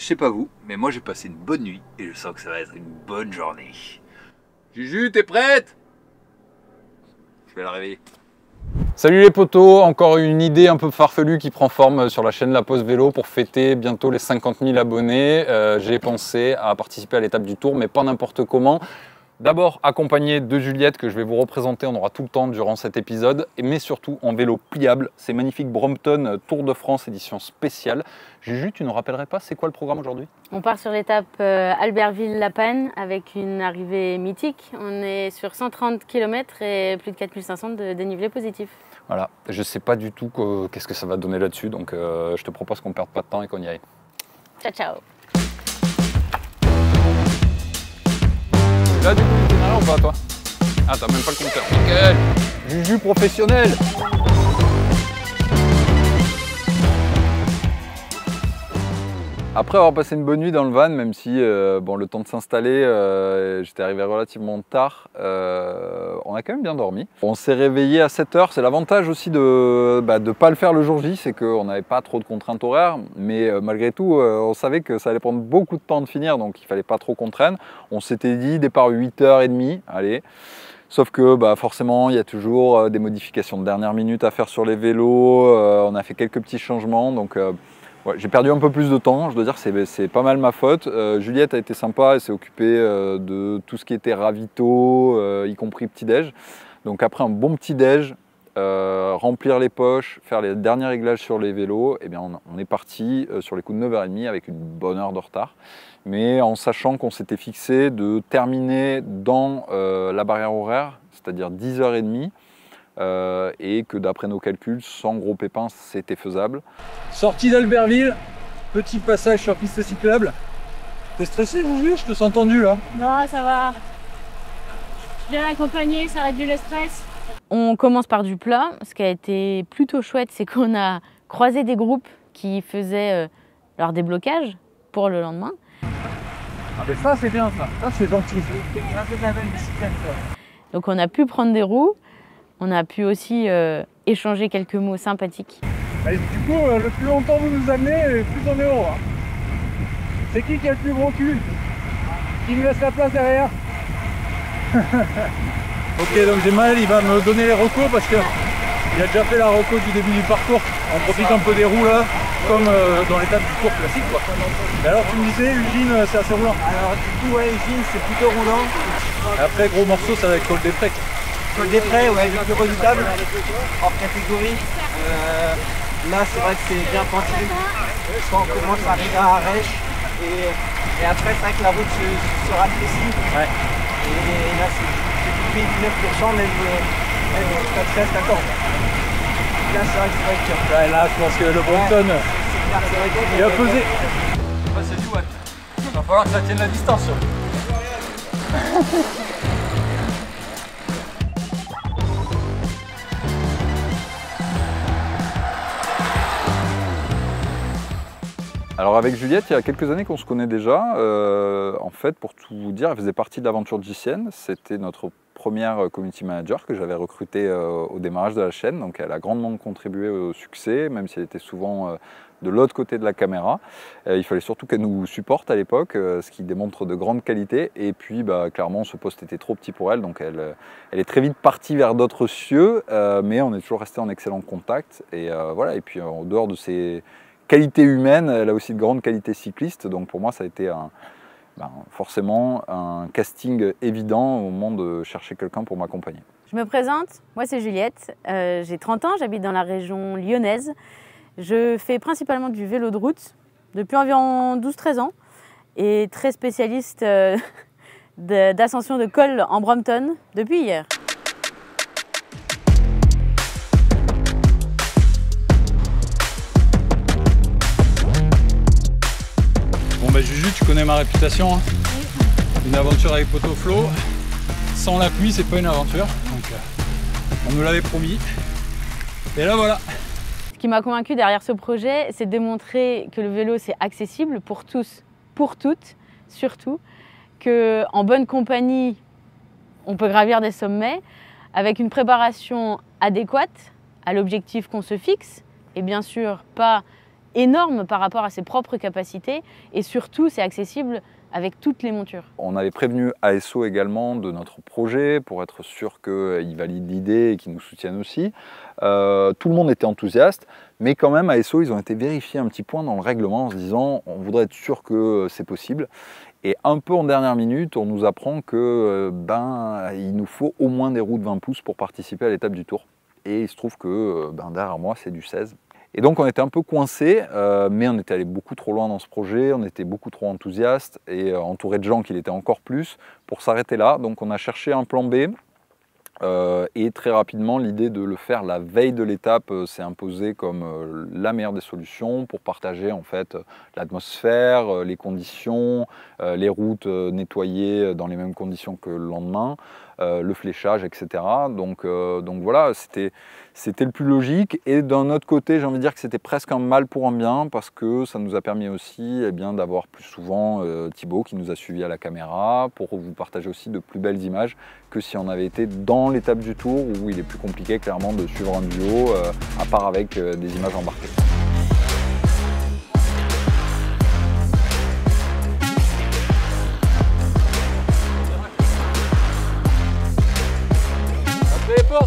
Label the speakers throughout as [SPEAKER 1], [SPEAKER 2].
[SPEAKER 1] Je sais pas vous, mais moi j'ai passé une bonne nuit et je sens que ça va être une bonne journée. Juju, t'es prête? Je vais la réveiller.
[SPEAKER 2] Salut les potos, encore une idée un peu farfelue qui prend forme sur la chaîne La Pause Vélo pour fêter bientôt les 50 000 abonnés. J'ai pensé à participer à l'étape du Tour, mais pas n'importe comment. D'abord accompagné de Juliette que je vais vous représenter, on aura tout le temps durant cet épisode, mais surtout en vélo pliable, ces magnifiques Brompton Tour de France édition spéciale. Juju, tu ne nous rappellerais pas, c'est quoi le programme aujourd'hui?
[SPEAKER 3] On part sur l'étape Albertville-La Panne avec une arrivée mythique. On est sur 130 km et plus de 4500 de dénivelé positif.
[SPEAKER 2] Voilà, je ne sais pas du tout qu'est-ce que ça va donner là-dessus, donc je te propose qu'on ne perde pas de temps et qu'on y aille.
[SPEAKER 3] Ciao, ciao.
[SPEAKER 2] Là, du coup, tu es là ou pas, toi? Ah, t'as même pas le compteur. Nickel. Juju professionnel. Après avoir passé une bonne nuit dans le van, même si bon, le temps de s'installer, j'étais arrivé relativement tard, on a quand même bien dormi. On s'est réveillé à 7 h. C'est l'avantage aussi de ne pas le faire le jour J, c'est qu'on n'avait pas trop de contraintes horaires, mais malgré tout, on savait que ça allait prendre beaucoup de temps de finir, donc il ne fallait pas trop qu'on traîne. On s'était dit départ 8h30, allez. Sauf que forcément, il y a toujours des modifications de dernière minute à faire sur les vélos, on a fait quelques petits changements, donc ouais, j'ai perdu un peu plus de temps, je dois dire que c'est pas mal ma faute. Juliette a été sympa, elle s'est occupée de tout ce qui était ravito, y compris petit-déj. Donc après un bon petit-déj, remplir les poches, faire les derniers réglages sur les vélos, eh bien on est parti sur les coups de 9h30 avec une bonne heure de retard. Mais en sachant qu'on s'était fixé de terminer dans la barrière horaire, c'est-à-dire 10h30, et que d'après nos calculs, sans gros pépins, c'était faisable.
[SPEAKER 4] Sortie d'Albertville, petit passage sur piste cyclable. T'es stressé, Juju? Je te sens tendu là.
[SPEAKER 5] Non, ça va. Je suis bien accompagné, ça réduit le stress.
[SPEAKER 3] On commence par du plat. Ce qui a été plutôt chouette, c'est qu'on a croisé des groupes qui faisaient leur déblocage pour le lendemain.
[SPEAKER 4] Ah mais ça c'est bien ça, c'est gentil. Ça c'est de la belle bicyclette ça.
[SPEAKER 3] Donc on a pu prendre des roues. On a pu aussi échanger quelques mots sympathiques.
[SPEAKER 4] Et du coup, le plus longtemps vous nous amenez, le plus on est haut. Hein. C'est qui a le plus gros cul? Qui nous laisse la place derrière? Ok, donc Gemal il va me donner les recos parce que il a déjà fait la reco du début du parcours. On profite un peu des roues là, comme dans l'étape du tour classique quoi. Et alors tu me disais, Ugine c'est assez roulant?
[SPEAKER 6] Alors du coup ouais, Ugine c'est plutôt roulant.
[SPEAKER 4] Et après gros morceau ça va être Col des Prés.
[SPEAKER 6] Col des Prés, ouais, le plus redoutable, hors catégorie. Là c'est vrai que c'est bien pentu. Quand on commence à arriver à Arèche et après c'est vrai que la route se rafraîchit. Ouais. Et là c'est plus de 9%, même jusqu'à 13 14. Là c'est vrai que c'est vrai que...
[SPEAKER 4] Ouais, là je pense que le Brompton il a pesé.
[SPEAKER 1] Bah, c'est du watt. Il va falloir que ça tienne la distance.
[SPEAKER 2] Alors avec Juliette, il y a quelques années qu'on se connaît déjà. En fait, pour tout vous dire, elle faisait partie de l'aventure JCN. C'était notre première community manager que j'avais recrutée au démarrage de la chaîne. Donc elle a grandement contribué au succès, même si elle était souvent de l'autre côté de la caméra. Il fallait surtout qu'elle nous supporte à l'époque, ce qui démontre de grandes qualités. Et puis clairement, ce poste était trop petit pour elle. Donc elle est très vite partie vers d'autres cieux, mais on est toujours resté en excellent contact. Et voilà. Et puis en dehors de ces qualité humaine, elle a aussi de grandes qualités cyclistes, donc pour moi ça a été forcément un casting évident au moment de chercher quelqu'un pour m'accompagner.
[SPEAKER 3] Je me présente, moi c'est Juliette, j'ai 30 ans, j'habite dans la région lyonnaise. Je fais principalement du vélo de route depuis environ 12-13 ans et très spécialiste d'ascension de col en Brompton depuis hier.
[SPEAKER 4] Bon Juju, tu connais ma réputation, hein. Une aventure avec Potoflo, sans la pluie c'est pas une aventure, donc on nous l'avait promis, et là voilà.
[SPEAKER 3] Ce qui m'a convaincu derrière ce projet, c'est de démontrer que le vélo c'est accessible pour tous, pour toutes, surtout, qu'en bonne compagnie on peut gravir des sommets avec une préparation adéquate à l'objectif qu'on se fixe, et bien sûr pas énorme par rapport à ses propres capacités et surtout c'est accessible avec toutes les montures.
[SPEAKER 2] On avait prévenu ASO également de notre projet pour être sûr qu'ils valident l'idée et qu'ils nous soutiennent aussi. Tout le monde était enthousiaste, mais quand même ASO, ils ont été vérifier un petit point dans le règlement en se disant on voudrait être sûr que c'est possible. Et un peu en dernière minute, on nous apprend que il nous faut au moins des roues de 20 pouces pour participer à l'étape du Tour. Et il se trouve que derrière moi, c'est du 16. Et donc on était un peu coincés, mais on était allé beaucoup trop loin dans ce projet, on était beaucoup trop enthousiastes et entouré de gens qui l'étaient encore plus pour s'arrêter là. Donc on a cherché un plan B et très rapidement l'idée de le faire la veille de l'étape s'est imposée comme la meilleure des solutions pour partager en fait l'atmosphère, les conditions, les routes nettoyées dans les mêmes conditions que le lendemain. Le fléchage, etc. Donc voilà, c'était le plus logique. Et d'un autre côté, j'ai envie de dire que c'était presque un mal pour un bien parce que ça nous a permis aussi d'avoir plus souvent Thibaut qui nous a suivis à la caméra pour vous partager aussi de plus belles images que si on avait été dans l'étape du Tour où il est plus compliqué clairement de suivre un duo à part avec des images embarquées.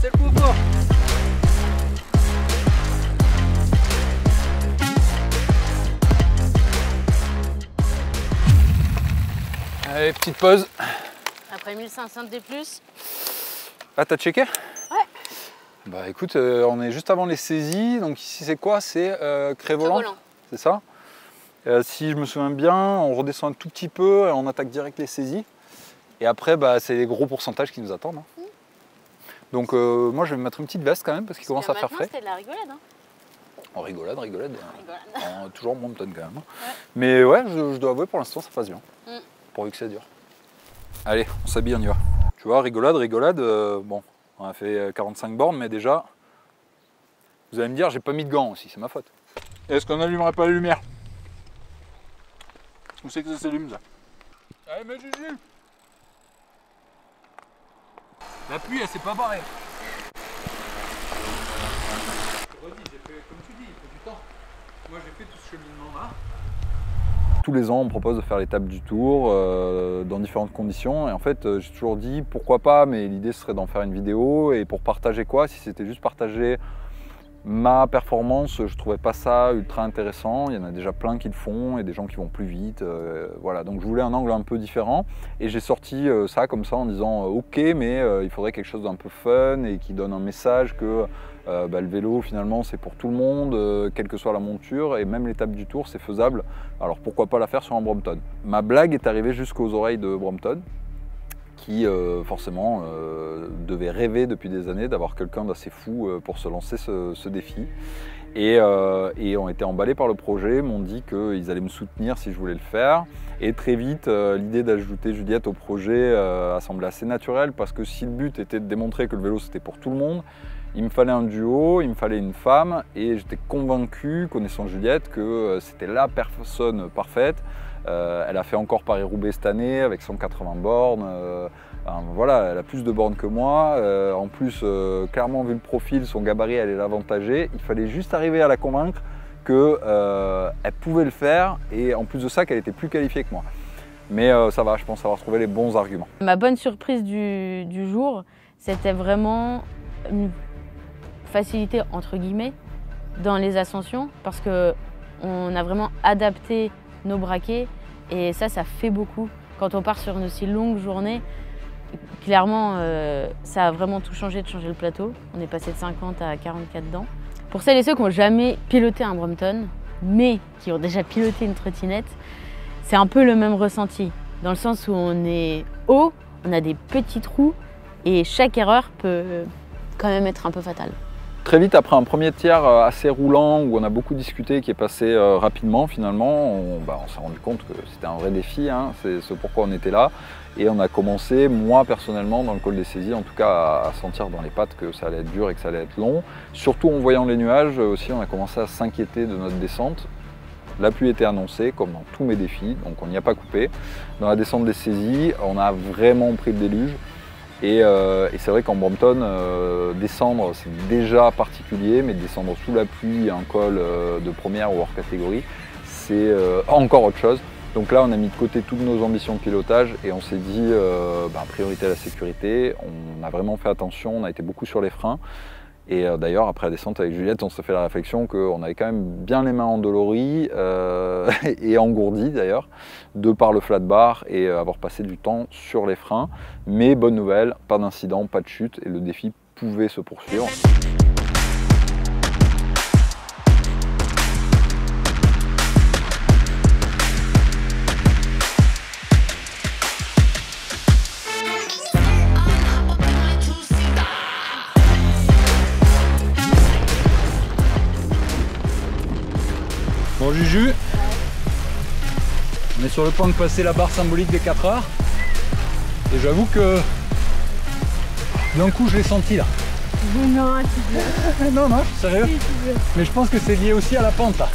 [SPEAKER 1] C'est le coup fort.
[SPEAKER 2] Allez, petite pause.
[SPEAKER 3] Après 1500 D+.
[SPEAKER 2] Ah, t'as checké?
[SPEAKER 3] Ouais.
[SPEAKER 2] Bah écoute, on est juste avant les saisies. Donc ici c'est quoi? C'est Crévolant. C'est ça? Si je me souviens bien, on redescend un tout petit peu et on attaque direct les saisies. Et après, c'est les gros pourcentages qui nous attendent. Hein. Donc moi je vais me mettre une petite veste quand même parce qu'il commence à faire frais.
[SPEAKER 3] C'était de la rigolade. Hein.
[SPEAKER 2] Oh, rigolade. Toujours Brompton quand même. Ouais. Mais ouais, je dois avouer pour l'instant ça passe bien. Pourvu que ça dure. Allez, on s'habille, on y va. Tu vois, rigolade, bon, on a fait 45 bornes, mais déjà, vous allez me dire, j'ai pas mis de gants aussi, c'est ma faute.
[SPEAKER 4] Est-ce qu'on n'allumerait pas la lumière? Où c'est que ça s'allume ça? Allez, mais Juju!
[SPEAKER 1] La pluie, elle s'est pas barrée.
[SPEAKER 4] J'ai fait, comme tu dis, il faut du temps. Moi j'ai fait tout ce cheminement là.
[SPEAKER 2] Tous les ans, on me propose de faire l'étape du Tour dans différentes conditions. Et en fait, j'ai toujours dit pourquoi pas, mais l'idée serait d'en faire une vidéo. Et pour partager quoi? Si c'était juste partager ma performance, je trouvais pas ça ultra intéressant. Il y en a déjà plein qui le font et des gens qui vont plus vite. Voilà, donc je voulais un angle un peu différent. Et j'ai sorti ça comme ça en disant ok, mais il faudrait quelque chose d'un peu fun et qui donne un message que le vélo finalement c'est pour tout le monde, quelle que soit la monture, et même l'étape du Tour c'est faisable, alors pourquoi pas la faire sur un Brompton. Ma blague est arrivée jusqu'aux oreilles de Brompton qui forcément devait rêver depuis des années d'avoir quelqu'un d'assez fou pour se lancer ce défi et ont été emballés par le projet, m'ont dit qu'ils allaient me soutenir si je voulais le faire. Et très vite, l'idée d'ajouter Juliette au projet a semblé assez naturelle parce que si le but était de démontrer que le vélo c'était pour tout le monde, il me fallait un duo, il me fallait une femme et j'étais convaincu, connaissant Juliette, que c'était la personne parfaite. Elle a fait encore Paris-Roubaix cette année avec 180 bornes. Voilà, elle a plus de bornes que moi. En plus, clairement, vu le profil, son gabarit, elle est l'avantagée. Il fallait juste arriver à la convaincre qu'elle pouvait le faire et en plus de ça, qu'elle était plus qualifiée que moi. Mais ça va, je pense avoir trouvé les bons arguments.
[SPEAKER 3] Ma bonne surprise du jour, c'était vraiment une facilité entre guillemets dans les ascensions parce qu'on a vraiment adapté nos braquets et ça fait beaucoup. Quand on part sur une aussi longue journée, clairement ça a vraiment tout changé de changer le plateau. On est passé de 50 à 44 dents. Pour celles et ceux qui n'ont jamais piloté un Brompton, mais qui ont déjà piloté une trottinette, c'est un peu le même ressenti. Dans le sens où on est haut, on a des petits trous et chaque erreur peut quand même être un peu fatale.
[SPEAKER 2] Très vite, après un premier tiers assez roulant où on a beaucoup discuté, qui est passé rapidement finalement, on s'est rendu compte que c'était un vrai défi, hein, c'est ce pourquoi on était là. Et on a commencé, moi personnellement, dans le col des saisies, en tout cas à sentir dans les pattes que ça allait être dur et que ça allait être long. Surtout en voyant les nuages aussi, on a commencé à s'inquiéter de notre descente. La pluie était annoncée, comme dans tous mes défis, donc on n'y a pas coupé. Dans la descente des saisies, on a vraiment pris le déluge. Et c'est vrai qu'en Brompton, descendre c'est déjà particulier, mais descendre sous la pluie un col de première ou hors catégorie, c'est encore autre chose. Donc là on a mis de côté toutes nos ambitions de pilotage et on s'est dit priorité à la sécurité. On a vraiment fait attention, on a été beaucoup sur les freins. Et d'ailleurs, après la descente avec Juliette, on s'est fait la réflexion qu'on avait quand même bien les mains endolories et engourdies d'ailleurs, de par le flat bar et avoir passé du temps sur les freins. Mais bonne nouvelle, pas d'incident, pas de chute et le défi pouvait se poursuivre.
[SPEAKER 4] Bon Juju, on est sur le point de passer la barre symbolique des 4 heures et j'avoue que d'un coup je l'ai senti là.
[SPEAKER 5] Non, tu veux.
[SPEAKER 4] Non, non, sérieux.
[SPEAKER 5] Oui, tu veux.
[SPEAKER 4] Mais je pense que c'est lié aussi à la pente là.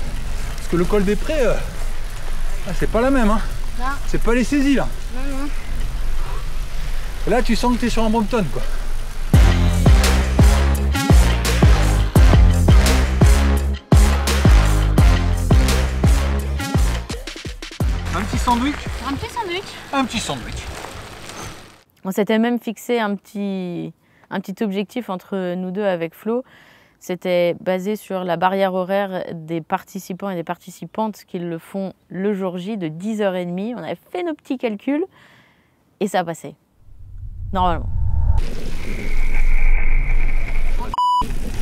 [SPEAKER 4] Parce que le col des Prés, c'est pas la même. Hein. C'est pas les saisies là.
[SPEAKER 5] Non, non.
[SPEAKER 4] Et là tu sens que tu es sur un Brompton quoi. Un petit sandwich.
[SPEAKER 5] Un petit sandwich.
[SPEAKER 4] Un petit sandwich.
[SPEAKER 3] On s'était même fixé un petit objectif entre nous deux avec Flo. C'était basé sur la barrière horaire des participants et des participantes qui le font le jour J de 10h30. On avait fait nos petits calculs et ça a passé. Normalement.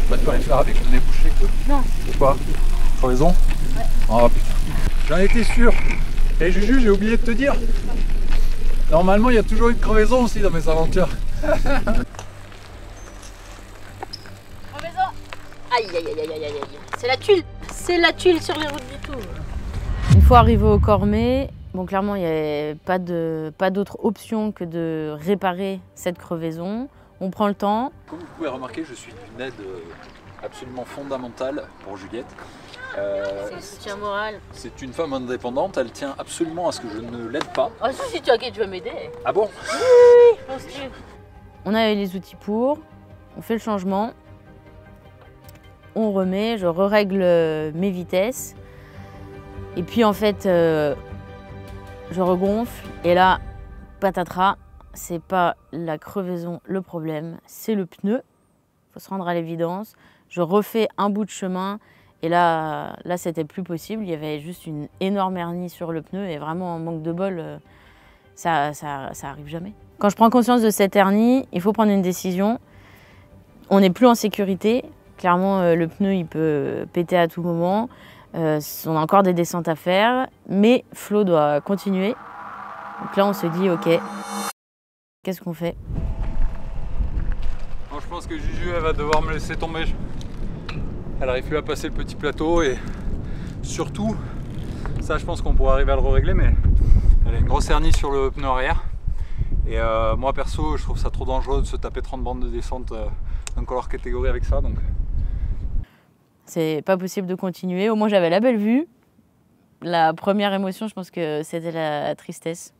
[SPEAKER 4] Bah tu vas aller faire avec le nez bouché quoi.
[SPEAKER 5] Non.
[SPEAKER 4] Pourquoi? Crevaison?
[SPEAKER 5] Ouais.
[SPEAKER 4] Oh putain. J'en étais sûr. Et Juju, j'ai oublié de te dire. Normalement, il y a toujours une crevaison aussi dans mes aventures.
[SPEAKER 3] Crevaison. Aïe aïe aïe aïe aïe aïe. C'est la tuile. C'est la tuile sur les routes du Tour. Une fois arrivé au Cormet, bon clairement il n'y avait pas d'autre option que de réparer cette crevaison. On prend le temps.
[SPEAKER 2] Comme vous pouvez remarquer, je suis d'une aide absolument fondamentale pour Juliette.
[SPEAKER 3] C'est le soutien moral.
[SPEAKER 2] C'est une femme indépendante, elle tient absolument à ce que je ne l'aide pas.
[SPEAKER 3] Ah si tu inquiète, tu vas m'aider.
[SPEAKER 2] Ah bon?
[SPEAKER 3] Oui, penses-tu? On a les outils pour, on fait le changement, on remet, je règle mes vitesses. Et puis en fait, je regonfle et là, patatras, c'est pas la crevaison le problème, c'est le pneu. Il faut se rendre à l'évidence. Je refais un bout de chemin et là c'était plus possible. Il y avait juste une énorme hernie sur le pneu et vraiment en manque de bol, ça arrive jamais. Quand je prends conscience de cette hernie, il faut prendre une décision. On n'est plus en sécurité. Clairement, le pneu il peut péter à tout moment. On a encore des descentes à faire, mais Flo doit continuer. Donc là, on se dit, ok, qu'est-ce qu'on fait?
[SPEAKER 4] Bon, je pense que Juju, elle va devoir me laisser tomber. Elle n'arrive plus à passer le petit plateau et surtout, ça je pense qu'on pourrait arriver à le régler, mais elle a une grosse hernie sur le pneu arrière. Et moi perso, je trouve ça trop dangereux de se taper 30 bandes de descente d'un color catégorie avec ça. Donc
[SPEAKER 3] c'est pas possible de continuer. Au moins j'avais la belle vue. La première émotion, je pense que c'était la tristesse.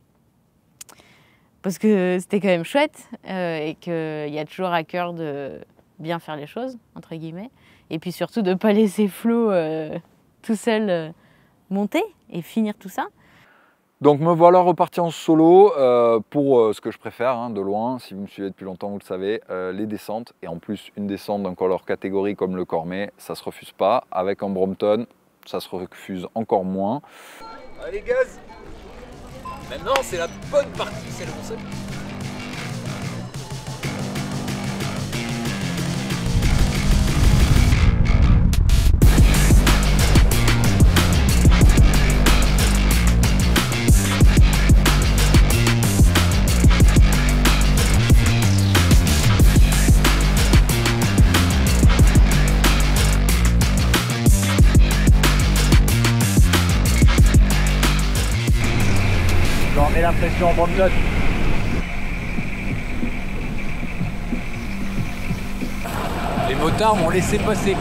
[SPEAKER 3] Parce que c'était quand même chouette et qu'il y a toujours à cœur de bien faire les choses, entre guillemets. Et puis surtout de ne pas laisser Flo tout seul monter et finir tout ça.
[SPEAKER 2] Donc me voilà reparti en solo pour ce que je préfère, hein, de loin. Si vous me suivez depuis longtemps, vous le savez, les descentes. Et en plus, une descente d'un color catégorie comme le Cormet, ça se refuse pas. Avec un Brompton, ça se refuse encore moins.
[SPEAKER 1] Allez gaz! Maintenant c'est la bonne partie, c'est le concept.
[SPEAKER 4] j'en ai l'impression en Brompton. Les motards m'ont laissé passer.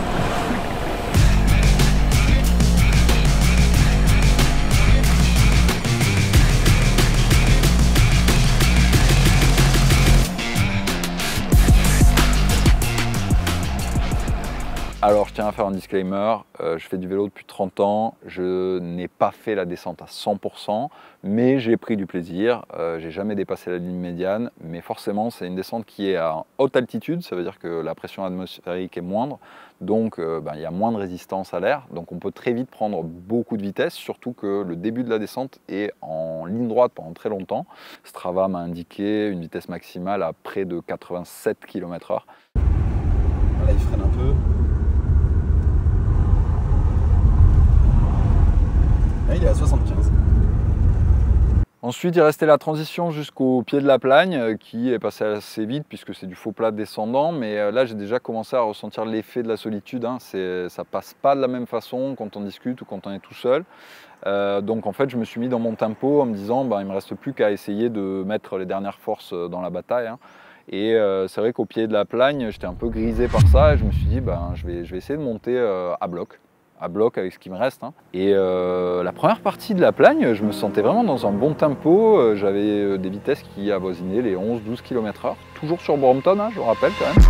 [SPEAKER 2] Alors je tiens à faire un disclaimer, je fais du vélo depuis 30 ans, je n'ai pas fait la descente à 100%, mais j'ai pris du plaisir, j'ai jamais dépassé la ligne médiane, mais forcément c'est une descente qui est à haute altitude, ça veut dire que la pression atmosphérique est moindre, donc il y a moins de résistance à l'air, donc on peut très vite prendre beaucoup de vitesse, surtout que le début de la descente est en ligne droite pendant très longtemps. Strava m'a indiqué une vitesse maximale à près de 87 km/h.
[SPEAKER 7] Là il freine un peu. Là, il est à 75.
[SPEAKER 2] Ensuite, il restait la transition jusqu'au pied de la Plagne qui est passée assez vite puisque c'est du faux plat descendant. Mais là, j'ai déjà commencé à ressentir l'effet de la solitude. Hein. Ça passe pas de la même façon quand on discute ou quand on est tout seul. Donc en fait, je me suis mis dans mon tempo en me disant il ne me reste plus qu'à essayer de mettre les dernières forces dans la bataille. Hein. Et c'est vrai qu'au pied de la Plagne, j'étais un peu grisé par ça et je me suis dit je vais essayer de monter à bloc avec ce qui me reste. Hein. Et la première partie de la Plagne, je me sentais vraiment dans un bon tempo. J'avais des vitesses qui avoisinaient les 11-12 km/h, toujours sur Brompton, hein, je le rappelle quand même.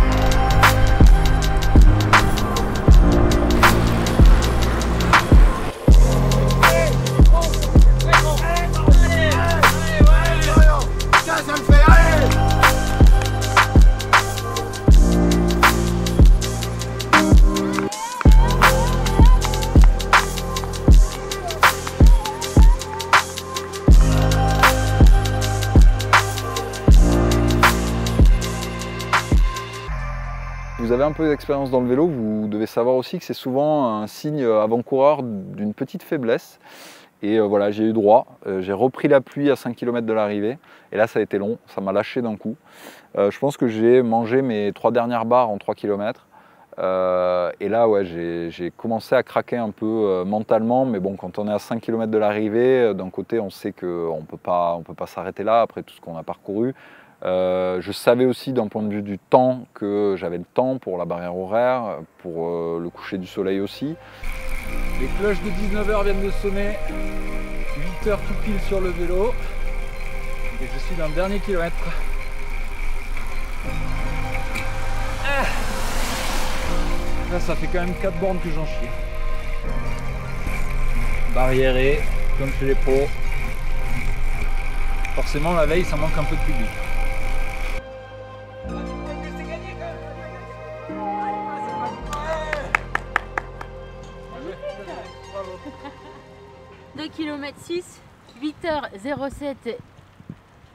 [SPEAKER 2] Vous avez un peu d'expérience dans le vélo, vous devez savoir aussi que c'est souvent un signe avant-coureur d'une petite faiblesse. Et voilà, j'ai eu droit, j'ai repris l'appui à 5 km de l'arrivée, et là ça a été long, ça m'a lâché d'un coup. Je pense que j'ai mangé mes 3 dernières barres en 3 km. Et là, ouais, j'ai commencé à craquer un peu mentalement, mais bon, quand on est à 5 km de l'arrivée, d'un côté on sait qu'on ne peut pas s'arrêter là après tout ce qu'on a parcouru. Je savais aussi d'un point de vue du temps que j'avais le temps pour la barrière horaire, pour le coucher du soleil aussi.
[SPEAKER 4] Les cloches de 19h viennent de sonner, 8h tout pile sur le vélo et je suis dans le dernier kilomètre. Là ça fait quand même 4 bornes que j'en chie. Barriéré, comme chez les pros. Forcément la veille ça manque un peu de public.
[SPEAKER 3] 2 km 6, 8h07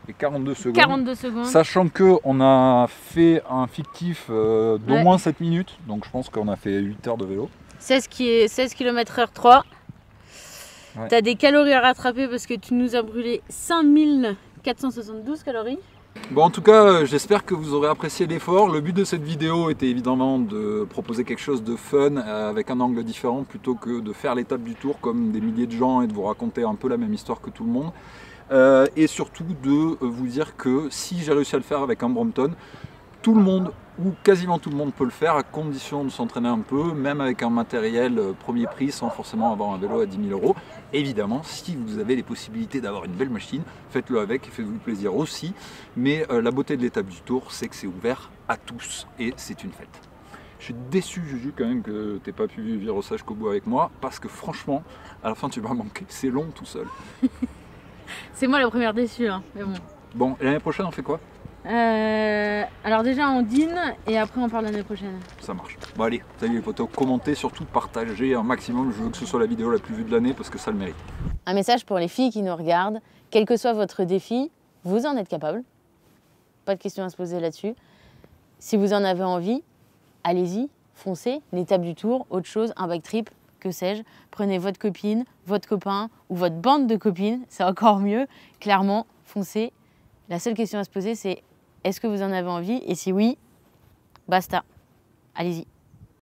[SPEAKER 2] Et 42 secondes.
[SPEAKER 3] 42 secondes.
[SPEAKER 2] Sachant qu'on a fait un fictif d'au moins 7 minutes, donc je pense qu'on a fait 8 heures de vélo.
[SPEAKER 3] 16 km/h 3.
[SPEAKER 2] Ouais.
[SPEAKER 3] Tu as des calories à rattraper parce que tu nous as brûlé 5472 calories.
[SPEAKER 2] Bon, en tout cas, j'espère que vous aurez apprécié l'effort. Le but de cette vidéo était évidemment de proposer quelque chose de fun avec un angle différent plutôt que de faire l'étape du Tour comme des milliers de gens et de vous raconter un peu la même histoire que tout le monde. Et surtout de vous dire que si j'ai réussi à le faire avec un Brompton, tout le monde ou quasiment tout le monde peut le faire à condition de s'entraîner un peu, même avec un matériel premier prix sans forcément avoir un vélo à 10 000 €. Évidemment, si vous avez les possibilités d'avoir une belle machine, faites-le avec et faites-vous plaisir aussi. Mais la beauté de l'étape du Tour, c'est que c'est ouvert à tous et c'est une fête. Je suis déçu, Juju, quand même que tu n'aies pas pu vivre au Sage Kobo avec moi, parce que franchement, à la fin tu m'as manqué. C'est long tout seul.
[SPEAKER 3] C'est moi la première déçue, hein, mais bon.
[SPEAKER 2] Bon, et l'année prochaine on fait quoi?
[SPEAKER 3] Alors déjà on dîne et après on parle l'année prochaine.
[SPEAKER 2] Ça marche. Bon allez, salut les potos, commentez, surtout partagez un maximum, je veux que ce soit la vidéo la plus vue de l'année parce que ça le mérite.
[SPEAKER 3] Un message pour les filles qui nous regardent, quel que soit votre défi, vous en êtes capable. Pas de questions à se poser là-dessus. Si vous en avez envie, allez-y, foncez, l'étape du Tour, autre chose, un bike trip, que sais-je. Prenez votre copine, votre copain ou votre bande de copines, c'est encore mieux. Clairement, foncez. La seule question à se poser, c'est est-ce que vous en avez envie? Et si oui, basta. Allez-y.